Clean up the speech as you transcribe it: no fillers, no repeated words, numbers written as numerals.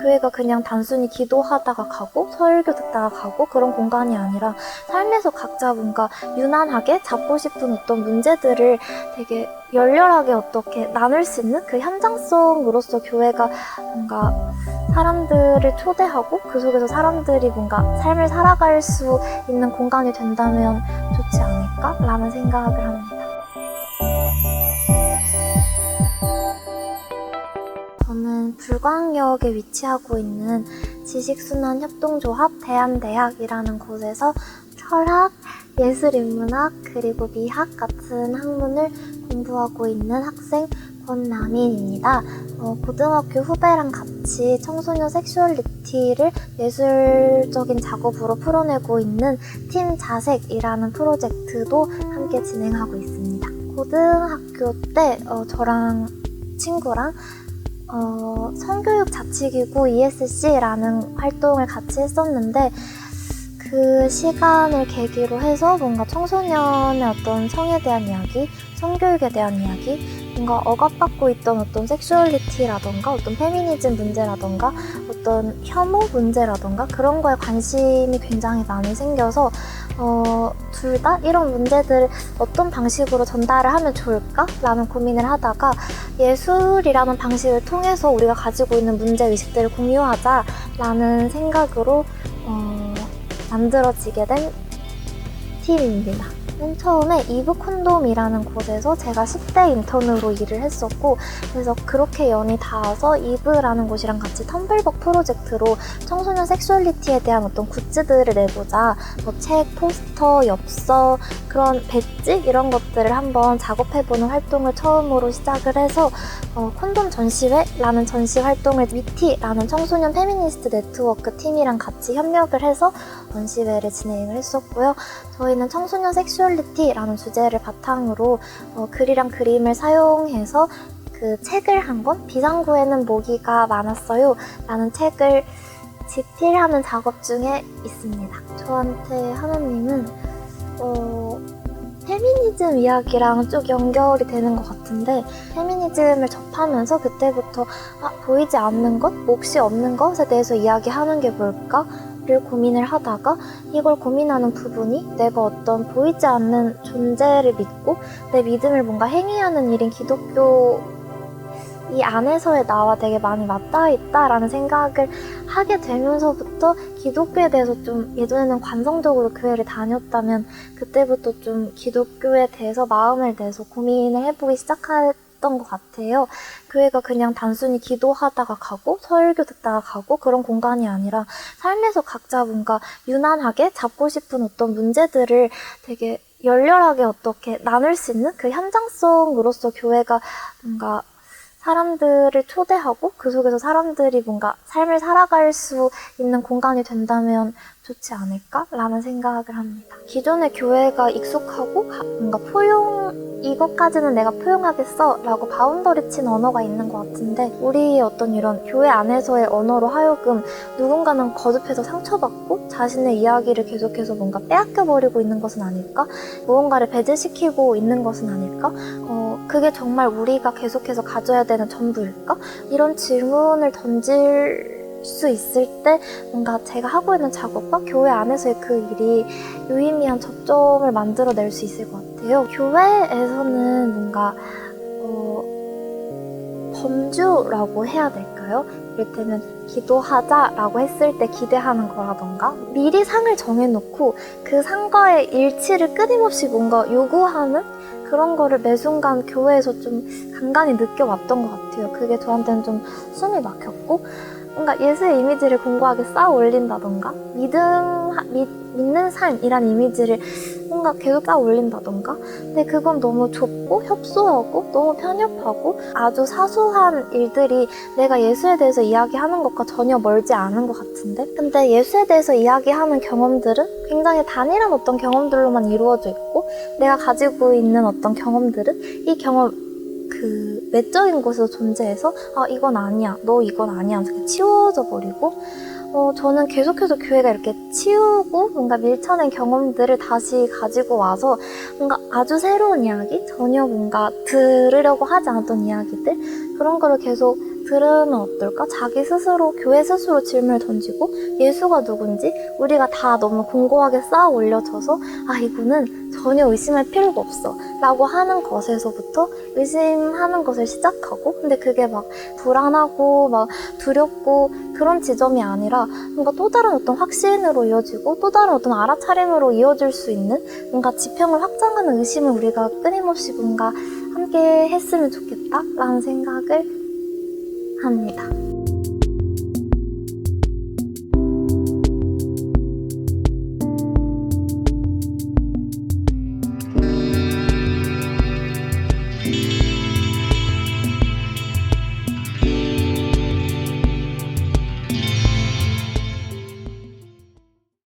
교회가 그냥 단순히 기도하다가 가고 설교 듣다가 가고 그런 공간이 아니라 삶에서 각자 뭔가 유난하게 잡고 싶은 어떤 문제들을 되게 열렬하게 어떻게 나눌 수 있는 그 현장성으로서 교회가 뭔가 사람들을 초대하고 그 속에서 사람들이 뭔가 삶을 살아갈 수 있는 공간이 된다면 좋지 않을까라는 생각을 합니다. 저는 불광역에 위치하고 있는 지식순환협동조합 대한대학이라는 곳에서 철학, 예술인문학, 그리고 미학 같은 학문을 공부하고 있는 학생 권나민입니다. 고등학교 후배랑 같이 청소년 섹슈얼리티를 예술적인 작업으로 풀어내고 있는 팀 자색이라는 프로젝트도 함께 진행하고 있습니다. 고등학교 때 저랑 친구랑 성교육 자치기구 ESC라는 활동을 같이 했었는데 그 시간을 계기로 해서 뭔가 청소년의 어떤 성에 대한 이야기, 성교육에 대한 이야기, 뭔가 억압받고 있던 어떤 섹슈얼리티라던가 어떤 페미니즘 문제라던가 어떤 혐오 문제라던가 그런 거에 관심이 굉장히 많이 생겨서 둘 다 이런 문제들을 어떤 방식으로 전달을 하면 좋을까? 라는 고민을 하다가 예술이라는 방식을 통해서 우리가 가지고 있는 문제의식들을 공유하자라는 생각으로 만들어지게 된 팀입니다. 맨 처음에 이브 콘돔이라는 곳에서 제가 10대 인턴으로 일을 했었고 그래서 그렇게 연이 닿아서 이브라는 곳이랑 같이 텀블벅 프로젝트로 청소년 섹슈얼리티에 대한 어떤 굿즈들을 내보자 뭐 책, 포스터, 엽서, 그런 배지 이런 것들을 한번 작업해보는 활동을 처음으로 시작을 해서 콘돔 전시회라는 전시 활동을 위티라는 청소년 페미니스트 네트워크 팀이랑 같이 협력을 해서 전시회를 진행을 했었고요. 저희는 청소년 섹슈얼리티라는 주제를 바탕으로 글이랑 그림을 사용해서 그 책을 한 권, 비상구에는 모기가 많았어요 라는 책을 집필하는 작업 중에 있습니다. 저한테 하나님은 페미니즘 이야기랑 쭉 연결이 되는 것 같은데 페미니즘을 접하면서 그때부터 보이지 않는 것, 몫이 없는 것에 대해서 이야기하는 게 뭘까? 를 고민을 하다가 이걸 고민하는 부분이 내가 어떤 보이지 않는 존재를 믿고 내 믿음을 뭔가 행위하는 일인 기독교 이 안에서의 나와 되게 많이 맞닿아 있다라는 생각을 하게 되면서부터 기독교에 대해서 좀 예전에는 관성적으로 교회를 다녔다면 그때부터 좀 기독교에 대해서 마음을 내서 고민을 해보기 시작했던 것 같아요. 교회가 그냥 단순히 기도하다가 가고 설교 듣다가 가고 그런 공간이 아니라 삶에서 각자 뭔가 유난하게 잡고 싶은 어떤 문제들을 되게 열렬하게 어떻게 나눌 수 있는 그 현장성으로서 교회가 뭔가 사람들을 초대하고 그 속에서 사람들이 뭔가 삶을 살아갈 수 있는 공간이 된다면 좋지 않을까라는 생각을 합니다. 기존의 교회가 익숙하고 뭔가 이것까지는 내가 포용하겠어 라고 바운더리 친 언어가 있는 것 같은데 우리의 어떤 이런 교회 안에서의 언어로 하여금 누군가는 거듭해서 상처받고 자신의 이야기를 계속해서 뭔가 빼앗겨버리고 있는 것은 아닐까? 무언가를 배제시키고 있는 것은 아닐까? 그게 정말 우리가 계속해서 가져야 되는 전부일까? 이런 질문을 던질 수 있을 때 뭔가 제가 하고 있는 작업과 교회 안에서의 그 일이 유의미한 접점을 만들어낼 수 있을 것 같아요. 교회에서는 뭔가 범주라고 해야 될까요? 이를테면 기도하자라고 했을 때 기대하는 거라던가 미리 상을 정해놓고 그 상과의 일치를 끊임없이 뭔가 요구하는 그런 거를 매 순간 교회에서 좀 간간히 느껴왔던 것 같아요. 그게 저한테는 좀 숨이 막혔고 뭔가 예수의 이미지를 공고하게 쌓아 올린다던가 믿는 삶이라는 이미지를 뭔가 계속 쌓아 올린다던가 근데 그건 너무 좁고 협소하고 너무 편협하고 아주 사소한 일들이 내가 예수에 대해서 이야기하는 것과 전혀 멀지 않은 것 같은데 근데 예수에 대해서 이야기하는 경험들은 굉장히 단일한 어떤 경험들로만 이루어져 있고 내가 가지고 있는 어떤 경험들은 이 경험 그 외적인 곳에서 존재해서 이건 아니야, 너 이건 아니야 이렇게 치워져 버리고 저는 계속해서 교회가 이렇게 치우고 뭔가 밀쳐낸 경험들을 다시 가지고 와서 뭔가 아주 새로운 이야기, 전혀 뭔가 들으려고 하지 않았던 이야기들 그런 거를 계속 들으면 어떨까? 자기 스스로, 교회 스스로 질문을 던지고 예수가 누군지 우리가 다 너무 공고하게 쌓아 올려져서 아, 이거는 전혀 의심할 필요가 없어 라고 하는 것에서부터 의심하는 것을 시작하고, 근데 그게 막 불안하고 막 두렵고 그런 지점이 아니라 뭔가 또 다른 어떤 확신으로 이어지고 또 다른 어떤 알아차림으로 이어질 수 있는 뭔가 지평을 확장하는 의심을 우리가 끊임없이 뭔가 함께 했으면 좋겠다라는 생각을 합니다.